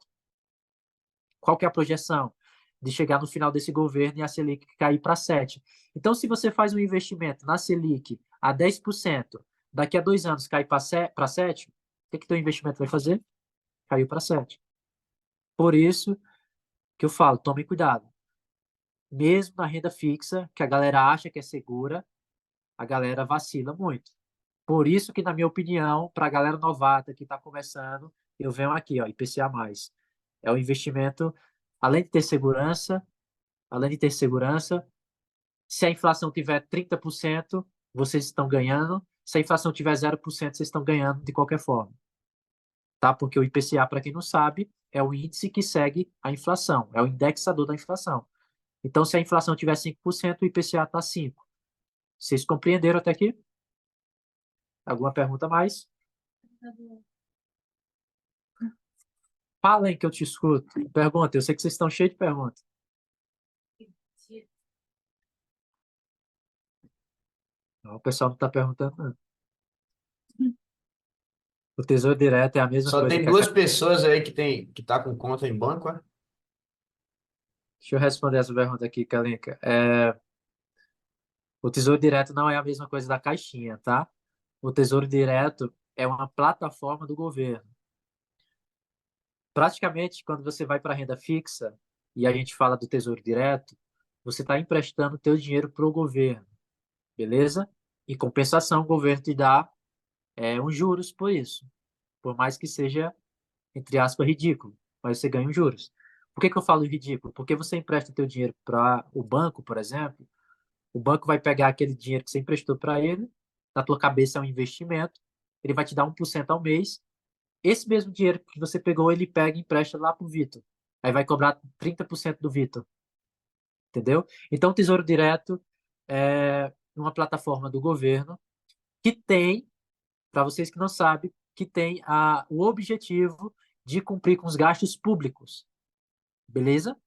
Qual que é a projeção? De chegar no final desse governo e a Selic cair para 7%. Então, se você faz um investimento na Selic a 10%, daqui a 2 anos cai para 7%, o que teu investimento vai fazer? Caiu para 7%. Por isso que eu falo, tome cuidado. Mesmo na renda fixa, que a galera acha que é segura, a galera vacila muito. Por isso que, na minha opinião, para a galera novata que está começando, eu venho aqui, ó, IPCA+. É um investimento, além de ter segurança, se a inflação tiver 30%, vocês estão ganhando. Se a inflação tiver 0%, vocês estão ganhando de qualquer forma. Tá? Porque o IPCA, para quem não sabe, é o índice que segue a inflação, é o indexador da inflação. Então, se a inflação tiver 5%, o IPCA está 5%. Vocês compreenderam até aqui? Alguma pergunta a mais? Falem que eu te escuto. Pergunta, eu sei que vocês estão cheios de perguntas. Não, o pessoal não está perguntando, não. O Tesouro Direto é a mesma Só coisa tem que a... duas pessoas aí que tá com conta em banco, é? Deixa eu responder essa pergunta aqui, Kalinka. O Tesouro Direto não é a mesma coisa da caixinha, tá? O Tesouro Direto é uma plataforma do governo. Praticamente, quando você vai para a renda fixa e a gente fala do Tesouro Direto, você está emprestando o teu dinheiro para o governo, beleza? Em compensação, o governo te dá uns juros por isso. Por mais que seja, entre aspas, ridículo, mas você ganha os juros. Por que eu falo ridículo? Porque você empresta teu dinheiro para o banco, por exemplo, o banco vai pegar aquele dinheiro que você emprestou para ele, na tua cabeça é um investimento, ele vai te dar 1% ao mês. Esse mesmo dinheiro que você pegou, ele pega e empresta lá para o Vitor. Aí vai cobrar 30% do Vitor. Entendeu? Então, o Tesouro Direto é uma plataforma do governo que tem, para vocês que não sabem, que tem o objetivo de cumprir com os gastos públicos. Beleza?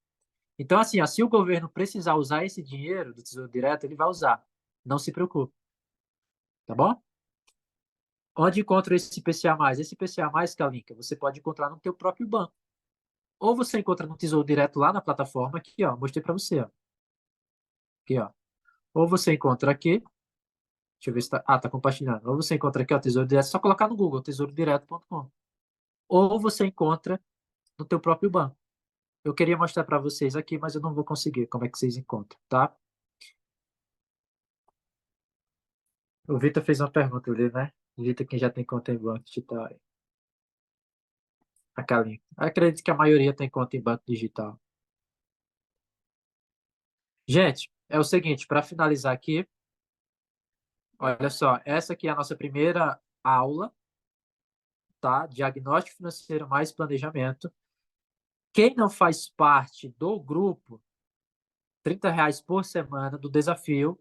Então, assim, ó, se o governo precisar usar esse dinheiro do Tesouro Direto, ele vai usar. Não se preocupe. Tá bom? Onde encontra esse IPCA+? Esse IPCA+, Kalinka, você pode encontrar no teu próprio banco. Ou você encontra no Tesouro Direto lá na plataforma, aqui, ó, mostrei para você, ó. Aqui, ó. Ou você encontra aqui, deixa eu ver se tá compartilhando. Ou você encontra aqui, ó, Tesouro Direto, só colocar no Google, tesourodireto.com. Ou você encontra no teu próprio banco. Eu queria mostrar para vocês aqui, mas eu não vou conseguir como é que vocês encontram, tá? O Vitor fez uma pergunta ali, né? Vitor, quem já tem conta em banco digital aí. A Kalinha. Acredito que a maioria tem conta em banco digital. Gente, é o seguinte, para finalizar aqui, olha só, essa aqui é a nossa primeira aula, tá? Diagnóstico financeiro mais planejamento. Quem não faz parte do grupo, R$ 30 por semana do desafio,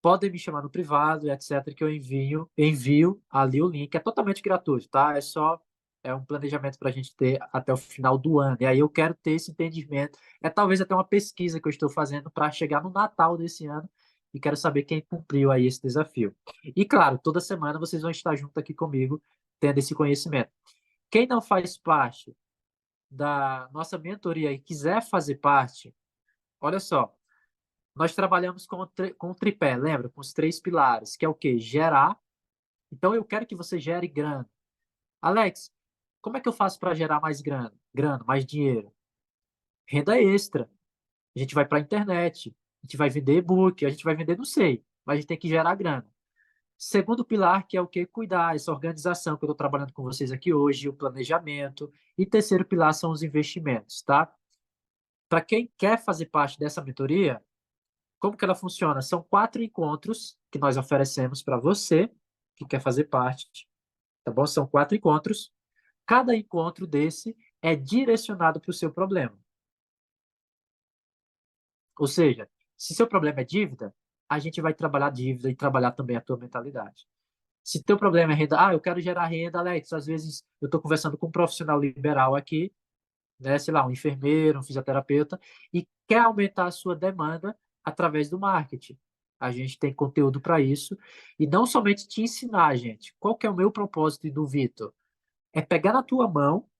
podem me chamar no privado, etc, que eu envio ali o link. É totalmente gratuito, tá? É um planejamento para a gente ter até o final do ano. E aí eu quero ter esse entendimento. É talvez até uma pesquisa que eu estou fazendo para chegar no Natal desse ano e quero saber quem cumpriu aí esse desafio. E claro, toda semana vocês vão estar junto aqui comigo, tendo esse conhecimento. Quem não faz parte da nossa mentoria e quiser fazer parte, olha só, nós trabalhamos com o tripé, lembra? Com os 3 pilares, que é o quê? Gerar. Então, eu quero que você gere grana. Alex, como é que eu faço para gerar mais grana? Grana, mais dinheiro? Renda extra. A gente vai para a internet, a gente vai vender e-book, a gente vai vender, não sei, mas a gente tem que gerar grana. Segundo pilar, que é o quê? Cuidar, essa organização que eu estou trabalhando com vocês aqui hoje, o planejamento. E terceiro pilar são os investimentos, tá? Para quem quer fazer parte dessa mentoria, como que ela funciona? São 4 encontros que nós oferecemos para você que quer fazer parte, tá bom? São 4 encontros. Cada encontro desse é direcionado para o seu problema. Ou seja, se seu problema é dívida, a gente vai trabalhar dívida e trabalhar também a tua mentalidade. Se teu problema é renda, eu quero gerar renda, Alex, às vezes eu estou conversando com um profissional liberal aqui, né, sei lá, um enfermeiro, um fisioterapeuta, e quer aumentar a sua demanda através do marketing. A gente tem conteúdo para isso. E não somente te ensinar, gente. Qual que é o meu propósito e do Vitor? É pegar na tua mão,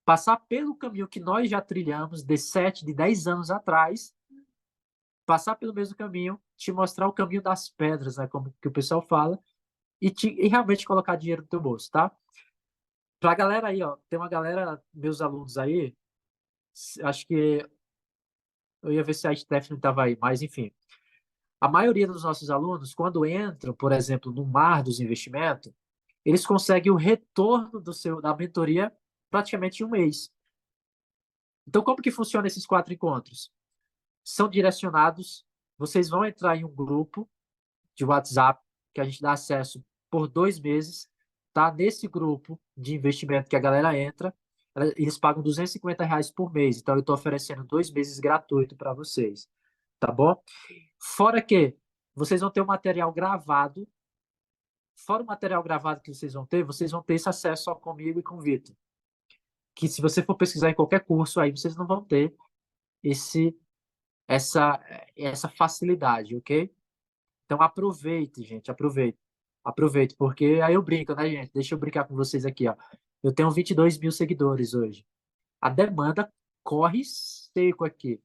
passar pelo caminho que nós já trilhamos de 7, de 10 anos atrás, passar pelo mesmo caminho, te mostrar o caminho das pedras, né, como que o pessoal fala, e realmente colocar dinheiro no teu bolso, tá? Pra galera aí, ó, tem uma galera, meus alunos aí, acho que eu ia ver se a Stephanie estava aí, mas enfim. A maioria dos nossos alunos, quando entram, por exemplo, no mar dos investimentos, eles conseguem o retorno da mentoria praticamente em um mês. Então, como que funciona esses 4 encontros? São direcionados, vocês vão entrar em um grupo de WhatsApp que a gente dá acesso por 2 meses, tá? Nesse grupo de investimento que a galera entra, eles pagam R$ 250 por mês. Então, eu estou oferecendo 2 meses gratuito para vocês, tá bom? Fora que vocês vão ter o material gravado. Fora o material gravado que vocês vão ter esse acesso só comigo e com o Vitor. Que se você for pesquisar em qualquer curso, aí vocês não vão ter esse, essa, essa facilidade, ok? Então aproveite, gente, aproveite. Aproveite, porque aí eu brinco, né, gente? Deixa eu brincar com vocês aqui, ó. Eu tenho 22 mil seguidores hoje. A demanda corre seco aqui.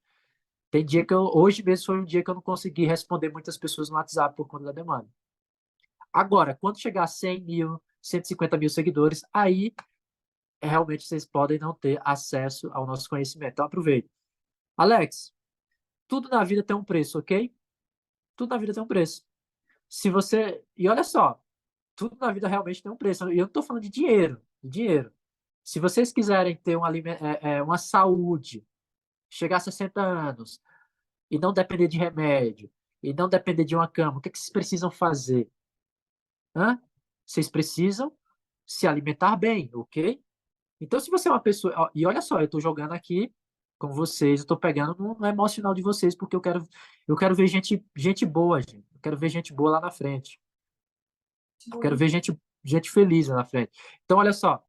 Tem dia que hoje mesmo foi um dia que eu não consegui responder muitas pessoas no WhatsApp por conta da demanda. Agora, quando chegar a 100 mil, 150 mil seguidores, aí realmente vocês podem não ter acesso ao nosso conhecimento. Então aproveite. Alex, tudo na vida tem um preço, ok? Tudo na vida tem um preço. Se você. E olha só, tudo na vida realmente tem um preço. E eu não estou falando de dinheiro, de dinheiro. Se vocês quiserem ter uma saúde, chegar a 60 anos, e não depender de remédio, e não depender de uma cama, o que, é que vocês precisam fazer? Hã? Vocês precisam se alimentar bem, ok? Então, se você é uma pessoa. E olha só, eu estou jogando aqui com vocês, eu estou pegando no emocional de vocês, porque eu quero ver gente boa, gente. Eu quero ver gente boa lá na frente. Eu quero ver gente feliz lá na frente. Então, olha só,